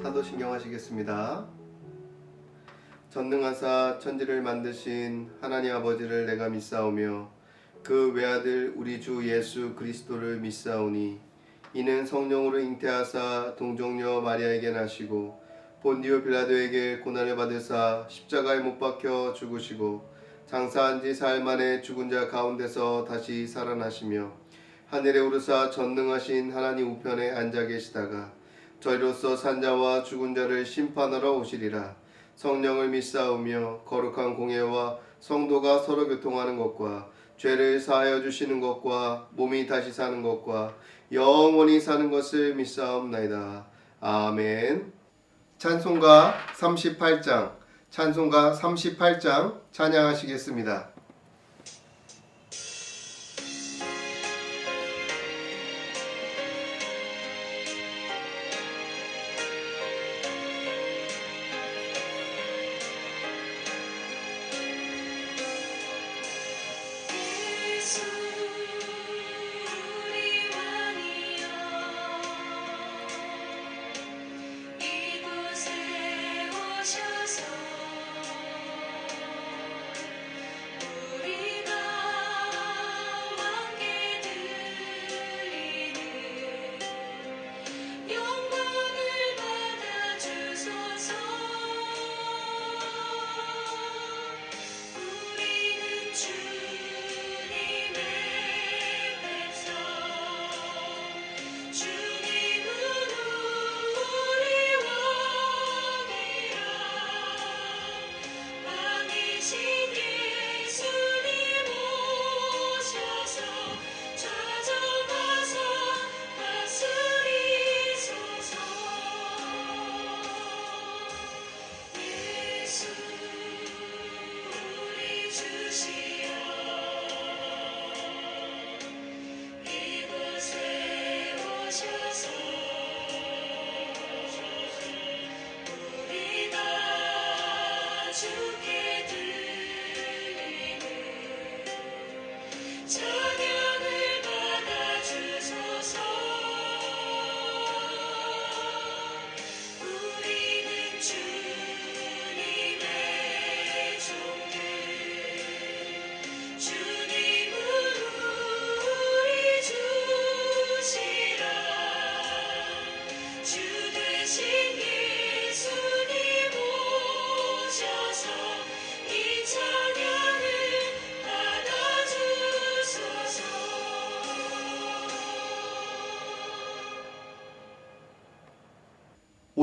사도신경 하시겠습니다. 전능하사 천지를 만드신 하나님 아버지를 내가 믿사오며 그 외아들 우리 주 예수 그리스도를 믿사오니 이는 성령으로 잉태하사 동정녀 마리아에게 나시고 본디오 빌라도에게 고난을 받으사 십자가에 못 박혀 죽으시고 장사한 지 사흘 만에 죽은 자 가운데서 다시 살아나시며 하늘에 오르사 전능하신 하나님 우편에 앉아 계시다가 저희로서 산자와 죽은 자를 심판하러 오시리라. 성령을 믿사오며 거룩한 공예와 성도가 서로 교통하는 것과 죄를 사하여 주시는 것과 몸이 다시 사는 것과 영원히 사는 것을 믿사옵나이다. 아멘. 찬송가 38장 찬양하시겠습니다.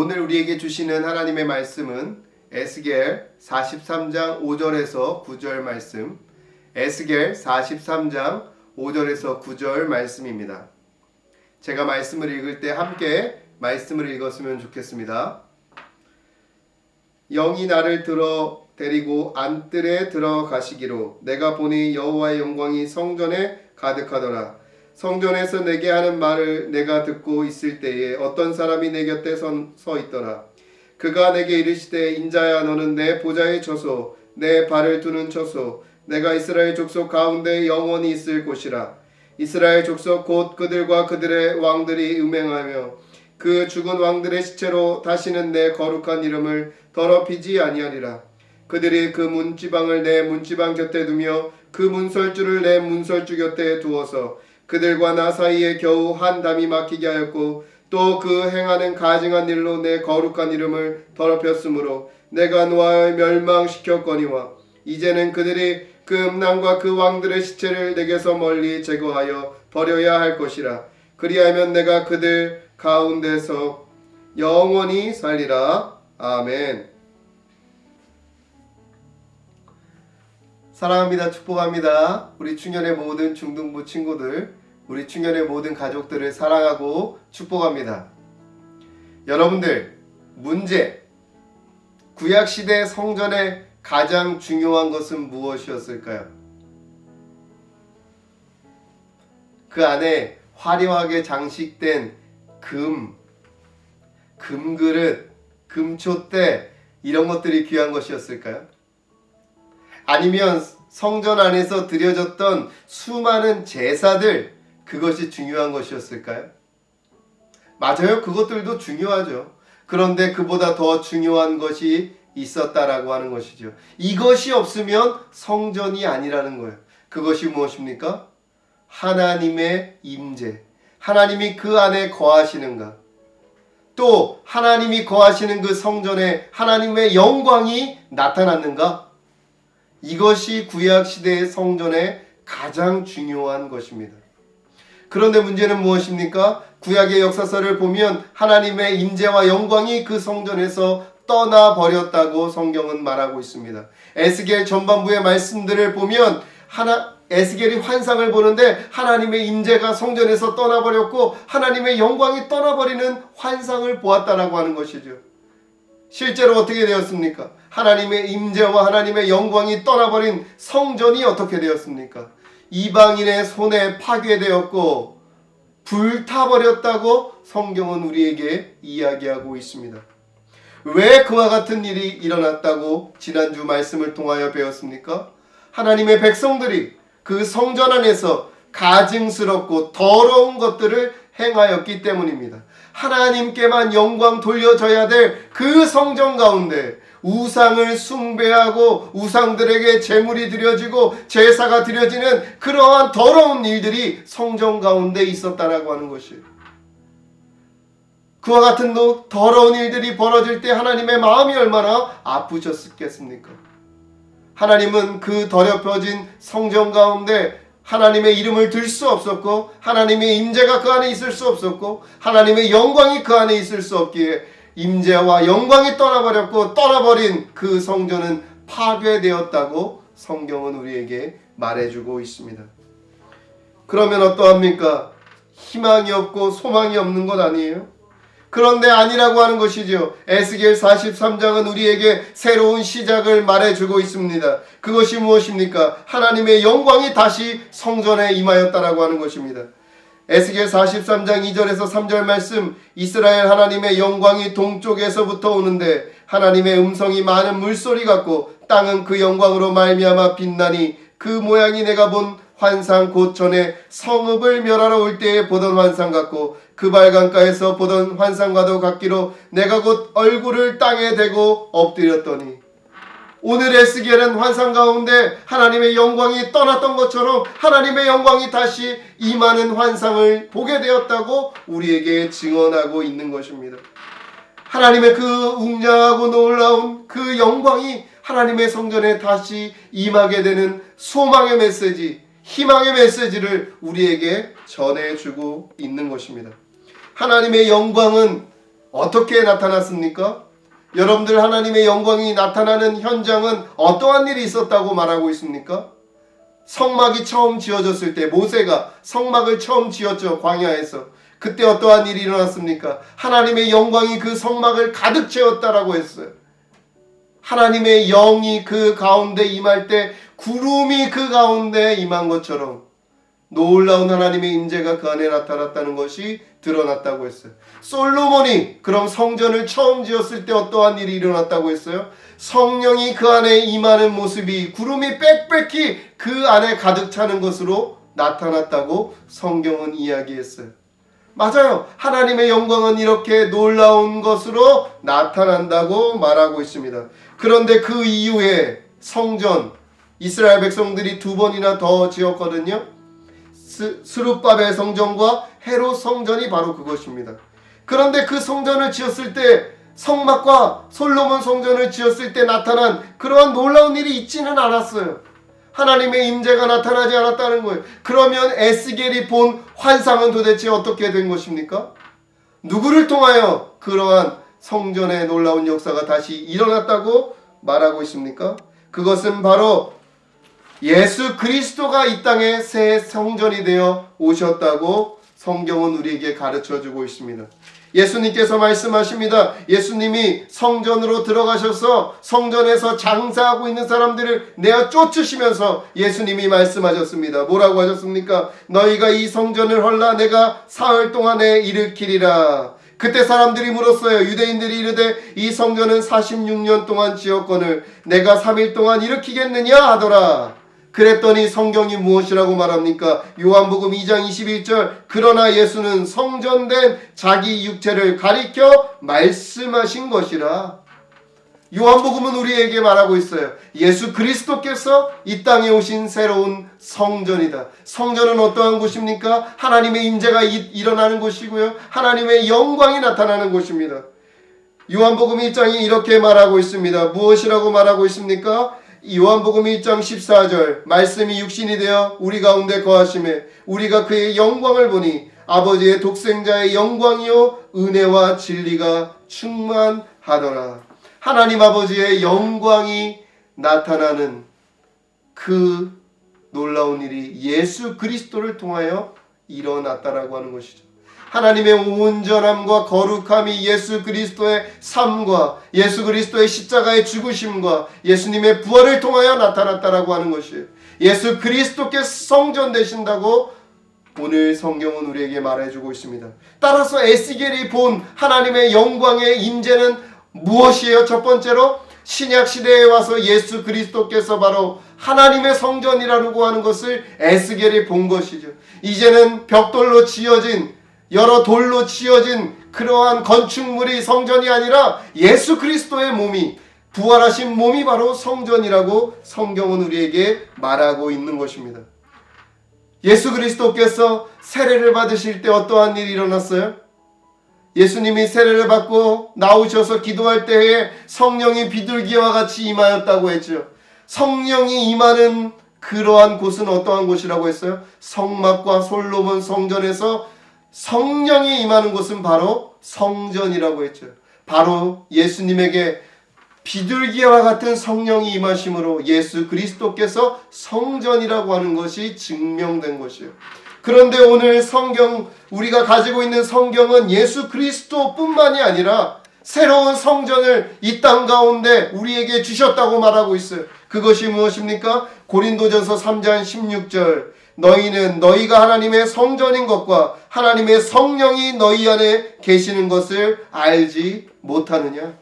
오늘 우리에게 주시는 하나님의 말씀은 에스겔 43장 5절에서 9절 말씀, 에스겔 43장 5절에서 9절 말씀입니다. 제가 말씀을 읽을 때 함께 말씀을 읽었으면 좋겠습니다. 영이 나를 데리고 안뜰에 들어가시기로 내가 보니 여호와의 영광이 성전에 가득하더라. 성전에서 내게 하는 말을 내가 듣고 있을 때에 어떤 사람이 내 곁에 서 있더라. 그가 내게 이르시되 인자야 너는 내 보좌에 서서 내 발을 두는 처소 내가 이스라엘 족속 가운데 영원히 있을 곳이라. 이스라엘 족속 곧 그들과 그들의 왕들이 음행하며 그 죽은 왕들의 시체로 다시는 내 거룩한 이름을 더럽히지 아니하리라. 그들이 그 문지방을 내 문지방 곁에 두며 그 문설주를 내 문설주 곁에 두어서 그들과 나 사이에 겨우 한 담이 막히게 하였고 또 그 행하는 가증한 일로 내 거룩한 이름을 더럽혔으므로 내가 노하여 멸망시켰거니와 이제는 그들이 그 음란과 그 왕들의 시체를 내게서 멀리 제거하여 버려야 할 것이라. 그리하면 내가 그들 가운데서 영원히 살리라. 아멘. 사랑합니다. 축복합니다. 우리 충현의 모든 중등부 친구들, 우리 충현의 모든 가족들을 사랑하고 축복합니다. 여러분들, 문제, 구약시대 성전의 가장 중요한 것은 무엇이었을까요? 그 안에 화려하게 장식된 금그릇, 금촛대 이런 것들이 귀한 것이었을까요? 아니면 성전 안에서 드려졌던 수많은 제사들, 그것이 중요한 것이었을까요? 맞아요. 그것들도 중요하죠. 그런데 그보다 더 중요한 것이 있었다라고 하는 것이죠. 이것이 없으면 성전이 아니라는 거예요. 그것이 무엇입니까? 하나님의 임재. 하나님이 그 안에 거하시는가? 또 하나님이 거하시는 그 성전에 하나님의 영광이 나타났는가? 이것이 구약시대의 성전의 가장 중요한 것입니다. 그런데 문제는 무엇입니까? 구약의 역사서를 보면 하나님의 임재와 영광이 그 성전에서 떠나버렸다고 성경은 말하고 있습니다. 에스겔 전반부의 말씀들을 보면 에스겔이 환상을 보는데 하나님의 임재가 성전에서 떠나버렸고 하나님의 영광이 떠나버리는 환상을 보았다라고 하는 것이죠. 실제로 어떻게 되었습니까? 하나님의 임재와 하나님의 영광이 떠나버린 성전이 어떻게 되었습니까? 이방인의 손에 파괴되었고 불타버렸다고 성경은 우리에게 이야기하고 있습니다. 왜 그와 같은 일이 일어났다고 지난주 말씀을 통하여 배웠습니까? 하나님의 백성들이 그 성전 안에서 가증스럽고 더러운 것들을 행하였기 때문입니다. 하나님께만 영광 돌려져야 될 그 성전 가운데 우상을 숭배하고 우상들에게 제물이 드려지고 제사가 드려지는 그러한 더러운 일들이 성전 가운데 있었다라고 하는 것이에요. 그와 같은 더러운 일들이 벌어질 때 하나님의 마음이 얼마나 아프셨겠습니까? 하나님은 그 더럽혀진 성전 가운데 하나님의 이름을 들 수 없었고 하나님의 임재가 그 안에 있을 수 없었고 하나님의 영광이 그 안에 있을 수 없기에 임재와 영광이 떠나버렸고 떠나버린 그 성전은 파괴되었다고 성경은 우리에게 말해주고 있습니다. 그러면 어떠합니까? 희망이 없고 소망이 없는 것 아니에요? 그런데 아니라고 하는 것이죠. 에스겔 43장은 우리에게 새로운 시작을 말해주고 있습니다. 그것이 무엇입니까? 하나님의 영광이 다시 성전에 임하였다라고 하는 것입니다. 에스겔 43장 2절에서 3절 말씀, 이스라엘 하나님의 영광이 동쪽에서부터 오는데 하나님의 음성이 많은 물소리 같고 땅은 그 영광으로 말미암아 빛나니 그 모양이 내가 본 환상 곧 전에 성읍을 멸하러 올 때에 보던 환상 같고 그 발강가에서 보던 환상과도 같기로 내가 곧 얼굴을 땅에 대고 엎드렸더니, 오늘 에스겔은 환상 가운데 하나님의 영광이 떠났던 것처럼 하나님의 영광이 다시 임하는 환상을 보게 되었다고 우리에게 증언하고 있는 것입니다. 하나님의 그 웅장하고 놀라운 그 영광이 하나님의 성전에 다시 임하게 되는 소망의 메시지, 희망의 메시지를 우리에게 전해주고 있는 것입니다. 하나님의 영광은 어떻게 나타났습니까? 여러분들, 하나님의 영광이 나타나는 현장은 어떠한 일이 있었다고 말하고 있습니까? 성막이 처음 지어졌을 때 모세가 성막을 처음 지었죠. 광야에서. 그때 어떠한 일이 일어났습니까? 하나님의 영광이 그 성막을 가득 채웠다라고 했어요. 하나님의 영이 그 가운데 임할 때 구름이 그 가운데 임한 것처럼 놀라운 하나님의 임재가 그 안에 나타났다는 것이 드러났다고 했어요. 솔로몬이 그럼 성전을 처음 지었을 때 어떠한 일이 일어났다고 했어요? 성령이 그 안에 임하는 모습이 구름이 빽빽히 그 안에 가득 차는 것으로 나타났다고 성경은 이야기했어요. 맞아요. 하나님의 영광은 이렇게 놀라운 것으로 나타난다고 말하고 있습니다. 그런데 그 이후에 성전, 이스라엘 백성들이 2번이나 더 지었거든요. 스룹바벨 성전과 헤롯 성전이 바로 그것입니다. 그런데 그 성전을 지었을 때, 성막과 솔로몬 성전을 지었을 때 나타난 그러한 놀라운 일이 있지는 않았어요. 하나님의 임재가 나타나지 않았다는 거예요. 그러면 에스겔이 본 환상은 도대체 어떻게 된 것입니까? 누구를 통하여 그러한 성전의 놀라운 역사가 다시 일어났다고 말하고 있습니까? 그것은 바로 예수 그리스도가 이 땅에 새 성전이 되어 오셨다고 성경은 우리에게 가르쳐주고 있습니다. 예수님께서 말씀하십니다. 예수님이 성전으로 들어가셔서 성전에서 장사하고 있는 사람들을 내어 쫓으시면서 예수님이 말씀하셨습니다. 뭐라고 하셨습니까? 너희가 이 성전을 헐라 내가 사흘 동안에 일으키리라. 그때 사람들이 물었어요. 유대인들이 이르되 이 성전은 46년 동안 지었거늘 내가 3일 동안 일으키겠느냐 하더라. 그랬더니 성경이 무엇이라고 말합니까? 요한복음 2장 21절 그러나 예수는 성전된 자기 육체를 가리켜 말씀하신 것이라. 요한복음은 우리에게 말하고 있어요. 예수 그리스도께서 이 땅에 오신 새로운 성전이다. 성전은 어떠한 곳입니까? 하나님의 임재가 일어나는 곳이고요. 하나님의 영광이 나타나는 곳입니다. 요한복음 1장이 이렇게 말하고 있습니다. 무엇이라고 말하고 있습니까? 요한복음 1장 14절 말씀이 육신이 되어 우리 가운데 거하심에 우리가 그의 영광을 보니 아버지의 독생자의 영광이요 은혜와 진리가 충만하더라. 하나님 아버지의 영광이 나타나는 그 놀라운 일이 예수 그리스도를 통하여 일어났다라고 하는 것이죠. 하나님의 온전함과 거룩함이 예수 그리스도의 삶과 예수 그리스도의 십자가의 죽으심과 예수님의 부활을 통하여 나타났다라고 하는 것이에요. 예수 그리스도께서 성전 되신다고 오늘 성경은 우리에게 말해주고 있습니다. 따라서 에스겔이 본 하나님의 영광의 임재는 무엇이에요? 첫 번째로 신약시대에 와서 예수 그리스도께서 바로 하나님의 성전이라고 하는 것을 에스겔이 본 것이죠. 이제는 벽돌로 지어진 여러 돌로 지어진 그러한 건축물이 성전이 아니라 예수 그리스도의 몸이 부활하신 몸이 바로 성전이라고 성경은 우리에게 말하고 있는 것입니다. 예수 그리스도께서 세례를 받으실 때 어떠한 일이 일어났어요? 예수님이 세례를 받고 나오셔서 기도할 때에 성령이 비둘기와 같이 임하였다고 했죠. 성령이 임하는 그러한 곳은 어떠한 곳이라고 했어요? 성막과 솔로몬 성전에서 성령이 임하는 곳은 바로 성전이라고 했죠. 바로 예수님에게 비둘기와 같은 성령이 임하심으로 예수 그리스도께서 성전이라고 하는 것이 증명된 것이에요. 그런데 오늘 성경, 우리가 가지고 있는 성경은 예수 그리스도뿐만이 아니라 새로운 성전을 이 땅 가운데 우리에게 주셨다고 말하고 있어요. 그것이 무엇입니까? 고린도전서 3장 16절 너희는 너희가 하나님의 성전인 것과 하나님의 성령이 너희 안에 계시는 것을 알지 못하느냐?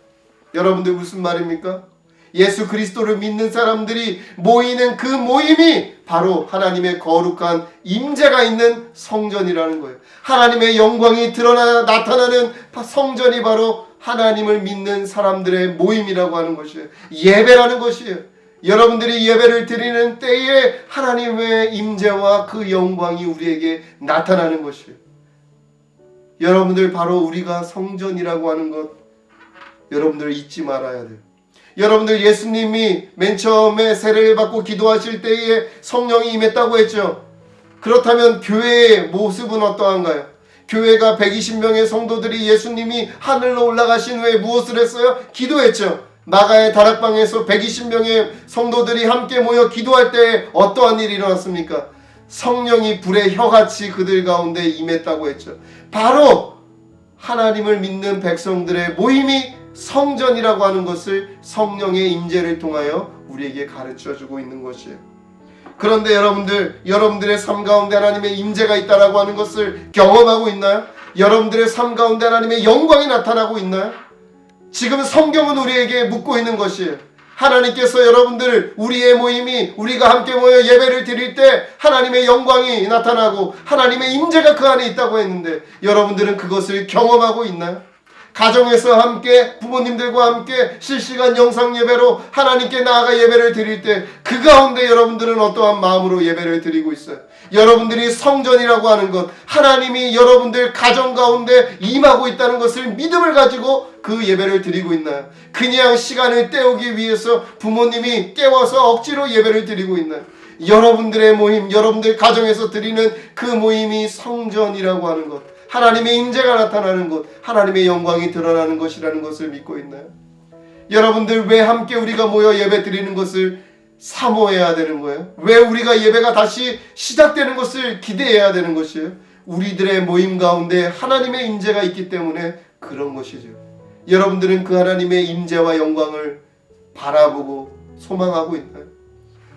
여러분들 무슨 말입니까? 예수 그리스도를 믿는 사람들이 모이는 그 모임이 바로 하나님의 거룩한 임재가 있는 성전이라는 거예요. 하나님의 영광이 나타나는 성전이 바로 하나님을 믿는 사람들의 모임이라고 하는 것이에요. 예배라는 것이에요. 여러분들이 예배를 드리는 때에 하나님의 임재와 그 영광이 우리에게 나타나는 것이에요. 여러분들 바로 우리가 성전이라고 하는 것 여러분들 잊지 말아야 돼요. 여러분들 예수님이 맨 처음에 세례를 받고 기도하실 때에 성령이 임했다고 했죠. 그렇다면 교회의 모습은 어떠한가요? 교회가 120명의 성도들이 예수님이 하늘로 올라가신 후에 무엇을 했어요? 기도했죠. 마가의 다락방에서 120명의 성도들이 함께 모여 기도할 때 어떠한 일이 일어났습니까? 성령이 불의 혀같이 그들 가운데 임했다고 했죠. 바로 하나님을 믿는 백성들의 모임이 성전이라고 하는 것을 성령의 임재를 통하여 우리에게 가르쳐주고 있는 것이에요. 그런데 여러분들의 삶 가운데 하나님의 임재가 있다라고 하는 것을 경험하고 있나요? 여러분들의 삶 가운데 하나님의 영광이 나타나고 있나요? 지금 성경은 우리에게 묻고 있는 것이에요. 하나님께서 여러분들 우리의 모임이 우리가 함께 모여 예배를 드릴 때 하나님의 영광이 나타나고 하나님의 임재가 그 안에 있다고 했는데 여러분들은 그것을 경험하고 있나요? 가정에서 함께 부모님들과 함께 실시간 영상 예배로 하나님께 나아가 예배를 드릴 때 그 가운데 여러분들은 어떠한 마음으로 예배를 드리고 있어요? 여러분들이 성전이라고 하는 것, 하나님이 여러분들 가정 가운데 임하고 있다는 것을 믿음을 가지고 그 예배를 드리고 있나요? 그냥 시간을 때우기 위해서 부모님이 깨워서 억지로 예배를 드리고 있나요? 여러분들의 모임, 여러분들 가정에서 드리는 그 모임이 성전이라고 하는 것, 하나님의 임재가 나타나는 것, 하나님의 영광이 드러나는 것이라는 것을 믿고 있나요? 여러분들 왜 함께 우리가 모여 예배 드리는 것을 사모해야 되는 거예요? 왜 우리가 예배가 다시 시작되는 것을 기대해야 되는 것이에요? 우리들의 모임 가운데 하나님의 임재가 있기 때문에 그런 것이죠. 여러분들은 그 하나님의 임재와 영광을 바라보고 소망하고 있나요?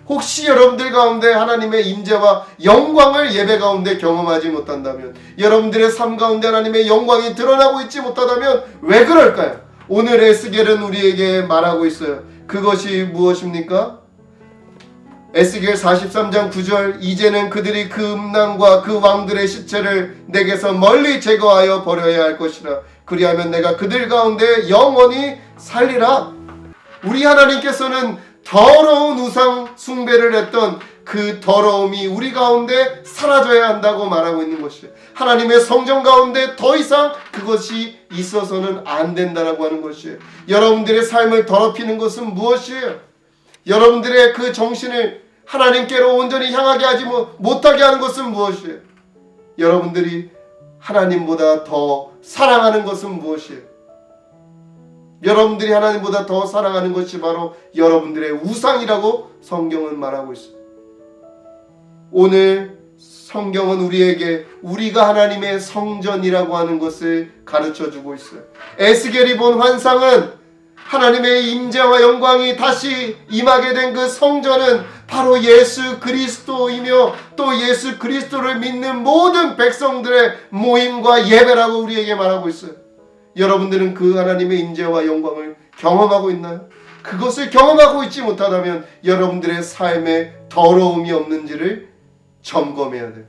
혹시 여러분들 가운데 하나님의 임재와 영광을 예배 가운데 경험하지 못한다면, 여러분들의 삶 가운데 하나님의 영광이 드러나고 있지 못하다면 왜 그럴까요? 오늘 에스겔은 우리에게 말하고 있어요. 그것이 무엇입니까? 에스겔 43장 9절 이제는 그들이 그 음란과 그 왕들의 시체를 내게서 멀리 제거하여 버려야 할 것이라. 그리하면 내가 그들 가운데 영원히 살리라. 우리 하나님께서는 더러운 우상 숭배를 했던 그 더러움이 우리 가운데 사라져야 한다고 말하고 있는 것이에요. 하나님의 성전 가운데 더 이상 그것이 있어서는 안 된다라고 하는 것이에요. 여러분들의 삶을 더럽히는 것은 무엇이에요? 여러분들의 그 정신을 하나님께로 온전히 향하게 하지 못하게 하는 것은 무엇이에요? 여러분들이 하나님보다 더 사랑하는 것은 무엇이에요? 여러분들이 하나님보다 더 사랑하는 것이 바로 여러분들의 우상이라고 성경은 말하고 있어요. 오늘 성경은 우리에게 우리가 하나님의 성전이라고 하는 것을 가르쳐주고 있어요. 에스겔이 본 환상은 하나님의 임재와 영광이 다시 임하게 된 그 성전은 바로 예수 그리스도이며 또 예수 그리스도를 믿는 모든 백성들의 모임과 예배라고 우리에게 말하고 있어요. 여러분들은 그 하나님의 임재와 영광을 경험하고 있나요? 그것을 경험하고 있지 못하다면 여러분들의 삶에 더러움이 없는지를 점검해야 돼요.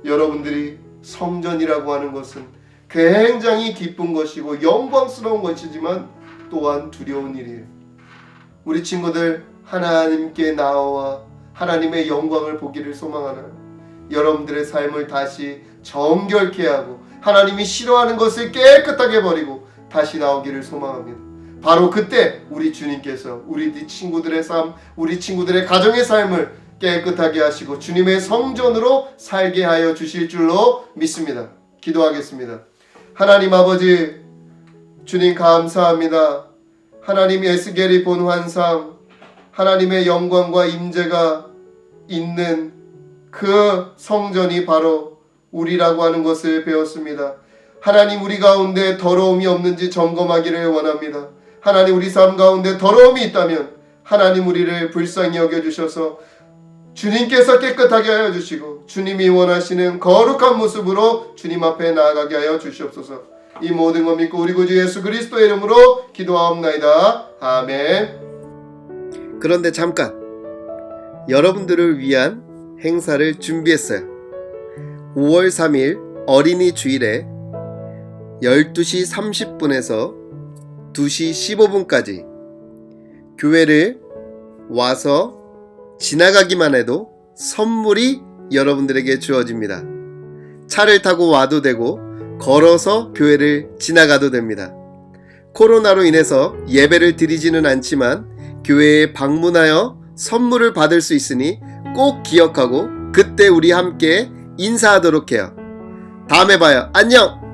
여러분들이 성전이라고 하는 것은 굉장히 기쁜 것이고 영광스러운 것이지만 또한 두려운 일이에요. 우리 친구들 하나님께 나와 하나님의 영광을 보기를 소망하나요? 여러분들의 삶을 다시 정결케 하고 하나님이 싫어하는 것을 깨끗하게 버리고 다시 나오기를 소망합니다. 바로 그때 우리 주님께서 우리 친구들의 삶, 우리 친구들의 가정의 삶을 깨끗하게 하시고 주님의 성전으로 살게 하여 주실 줄로 믿습니다. 기도하겠습니다. 하나님 아버지, 주님 감사합니다. 하나님 에스겔이 본 환상, 하나님의 영광과 임재가 있는 그 성전이 바로 우리라고 하는 것을 배웠습니다. 하나님 우리 가운데 더러움이 없는지 점검하기를 원합니다. 하나님 우리 삶 가운데 더러움이 있다면 하나님 우리를 불쌍히 여겨주셔서 주님께서 깨끗하게 하여 주시고 주님이 원하시는 거룩한 모습으로 주님 앞에 나아가게 하여 주시옵소서. 이 모든 것 믿고 우리 구주 예수 그리스도의 이름으로 기도하옵나이다. 아멘. 그런데 잠깐, 여러분들을 위한 행사를 준비했어요. 5월 3일 어린이 주일에 12시 30분에서 2시 15분까지 교회를 와서 지나가기만 해도 선물이 여러분들에게 주어집니다. 차를 타고 와도 되고 걸어서 교회를 지나가도 됩니다. 코로나로 인해서 예배를 드리지는 않지만 교회에 방문하여 선물을 받을 수 있으니 꼭 기억하고 그때 우리 함께 인사하도록 해요. 다음에 봐요. 안녕!